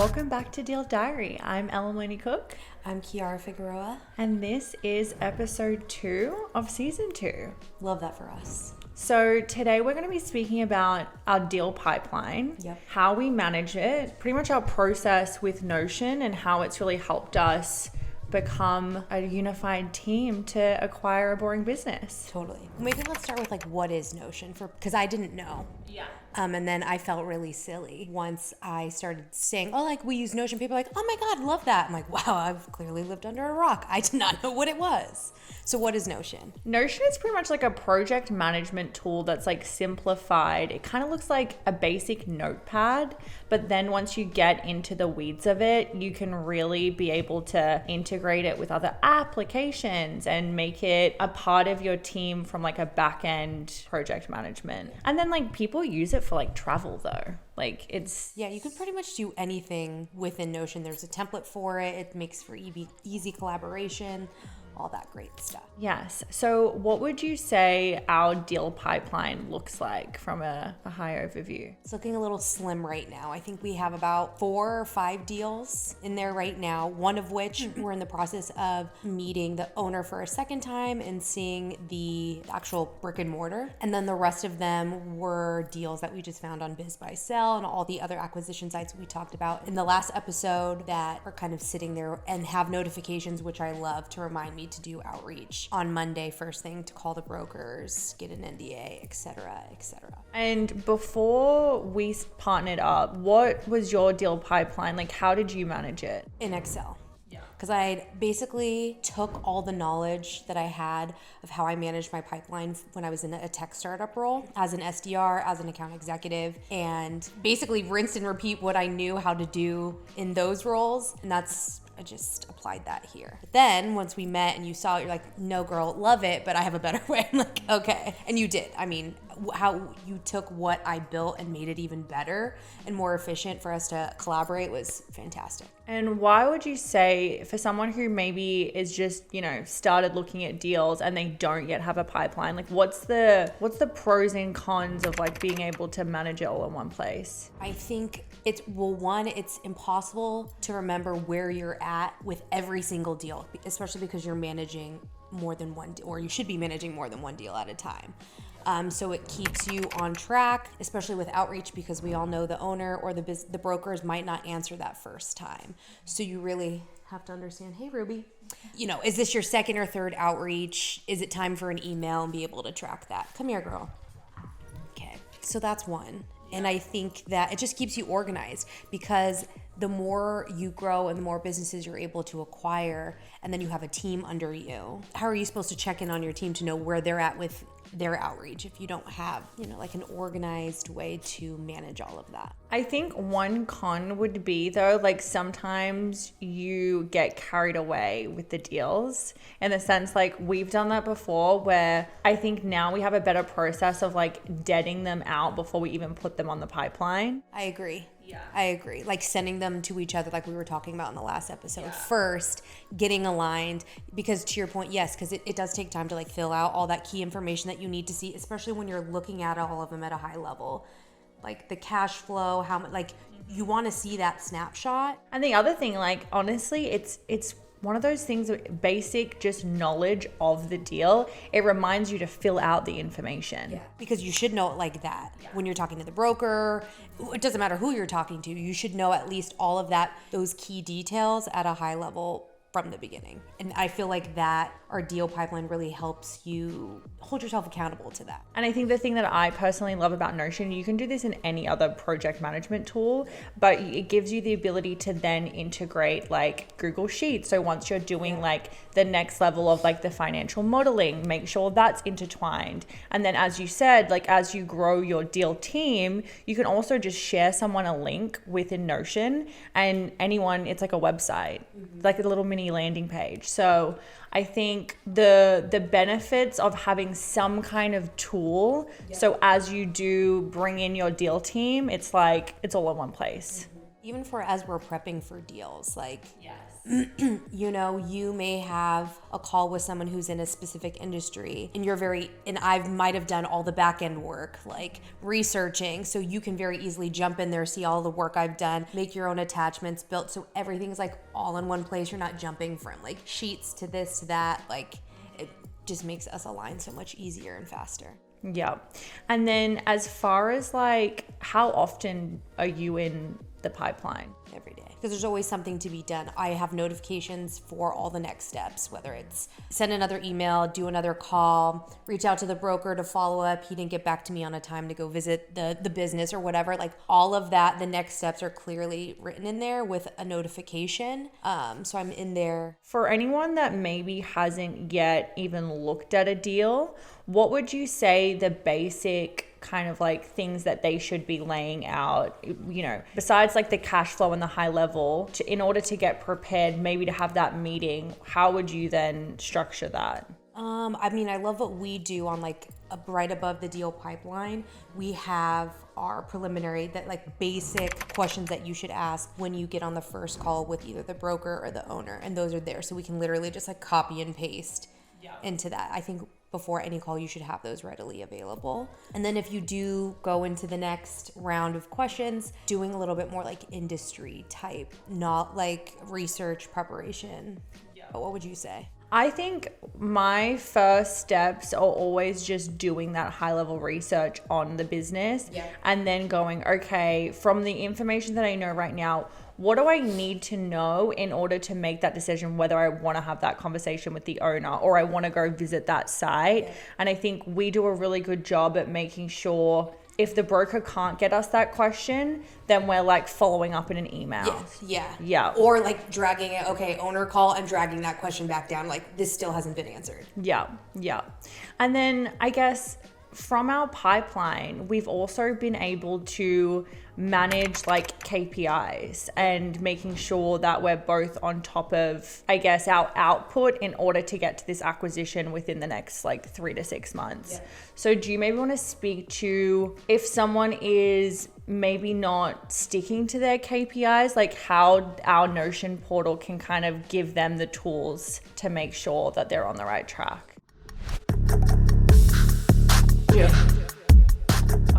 Welcome back to Deal Diary. I'm Ellen Cook. I'm Kiara Figueroa. And this is episode 2 of season 2. Love that for us. So today we're going to be speaking about our deal pipeline, how we manage it, pretty much our process with Notion and how it's really helped us become a unified team to acquire a boring business. Totally. Maybe let's start with what is Notion because I didn't know. Yeah. And then I felt really silly once I started saying, we use Notion. People are like, oh my God, love that. I'm like, wow, I've clearly lived under a rock. I did not know what it was. So what is Notion? Notion is pretty much like a project management tool that's simplified. It kind of looks like a basic notepad, but then once you get into the weeds of it, you can really be able to integrate it with other applications and make it a part of your team from a back-end project management. And then people use it for travel though. You can pretty much do anything within Notion. There's a template for it. It makes for easy collaboration, all that great stuff. Yes. So what would you say our deal pipeline looks like from a high overview? It's looking a little slim right now. I think we have about 4 or 5 deals in there right now, one of which we're in the process of meeting the owner for a second time and seeing the actual brick and mortar. And then the rest of them were deals that we just found on Biz Buy Sell and all the other acquisition sites we talked about in the last episode that are kind of sitting there and have notifications, which I love, to remind me to do outreach on Monday first thing, to call the brokers, get an NDA, etc., etc. And before we partnered up, what was your deal pipeline? How did you manage it? In Excel. Because I basically took all the knowledge that I had of how I managed my pipeline when I was in a tech startup role as an SDR, as an account executive, and basically rinsed and repeat what I knew how to do in those roles. And I just applied that here. But then once we met and you saw it, you're like, no girl, love it, but I have a better way. I'm like, okay. And you did. I mean, how you took what I built and made it even better and more efficient for us to collaborate was fantastic. And why would you say, for someone who maybe is just, started looking at deals and they don't yet have a pipeline, what's the pros and cons of being able to manage it all in one place? I think it's impossible to remember where you're at with every single deal, especially because you're managing more than one, or you should be managing more than one deal at a time. So it keeps you on track, especially with outreach, because we all know the owner or the brokers might not answer that first time. So you really have to understand, hey, Ruby, is this your second or third outreach? Is it time for an email, and be able to track that? Come here, girl. Okay, so that's one. And I think that it just keeps you organized, because the more you grow and the more businesses you're able to acquire, and then you have a team under you, how are you supposed to check in on your team to know where they're at with their outreach if you don't have, an organized way to manage all of that? I think one con would be though, sometimes you get carried away with the deals, in the sense we've done that before, where I think now we have a better process of deading them out before we even put them on the pipeline. I agree. Yeah. I agree. Sending them to each other, we were talking about in the last episode. First, getting aligned, because to your point, yes, because it does take time to fill out all that key information that you need to see, especially when you're looking at all of them at a high level. The cash flow, how much, you want to see that snapshot. And the other thing, honestly, it's one of those things, basic just knowledge of the deal. It reminds you to fill out the information. Yeah, because you should know it like that. Yeah. When you're talking to the broker, it doesn't matter who you're talking to, you should know at least all of that, those key details at a high level from the beginning. And I feel that our deal pipeline really helps you hold yourself accountable to that. And I think the thing that I personally love about Notion, you can do this in any other project management tool, but it gives you the ability to then integrate Google Sheets. So once you're doing the next level of the financial modeling, make sure that's intertwined. And then as you said, as you grow your deal team, you can also just share someone a link within Notion, and anyone, it's a website, a little mini landing page. So I think the benefits of having some kind of tool, so as you do bring in your deal team, it's all in one place. Even as we're prepping for deals, You know, you may have a call with someone who's in a specific industry and I might have done all the back end work, like researching. So you can very easily jump in there, see all the work I've done, make your own attachments built. So everything's like all in one place. You're not jumping from like sheets to this to that. Like it just makes us align so much easier and faster. Yeah. And then as far as like, how often are you in the pipeline? Every day, because there's always something to be done. I have notifications for all the next steps, whether it's send another email, do another call, reach out to the broker to follow up. He didn't get back to me on a time to go visit the business or whatever. Like all of that, the next steps are clearly written in there with a notification. So I'm in there. For anyone that maybe hasn't yet even looked at a deal, what would you say the basic kind of like things that they should be laying out, you know, besides like the cash flow and the high level, in order to get prepared, maybe to have that meeting? How would you then structure that? I mean, I love what we do on like right above the deal pipeline. We have our preliminary, that like basic questions that you should ask when you get on the first call with either the broker or the owner. And those are there. So we can literally just like copy and paste into that. I think before any call, you should have those readily available. And then if you do go into the next round of questions, doing a little bit more like industry type, not like research preparation. What would you say? I think my first steps are always just doing that high level research on the business and then going, okay, from the information that I know right now, what do I need to know in order to make that decision whether I want to have that conversation with the owner or I want to go visit that site? Yeah. And I think we do a really good job at making sure if the broker can't get us that question, then we're like following up in an email. Yeah. Or like dragging it, okay, owner call, and dragging that question back down. Like this still hasn't been answered. Yeah. And then I guess from our pipeline, we've also been able to manage like KPIs and making sure that we're both on top of, I guess, our output in order to get to this acquisition within the next like 3 to 6 months. Yeah. So do you maybe want to speak to if someone is maybe not sticking to their KPIs, like how our Notion portal can kind of give them the tools to make sure that they're on the right track? Yeah.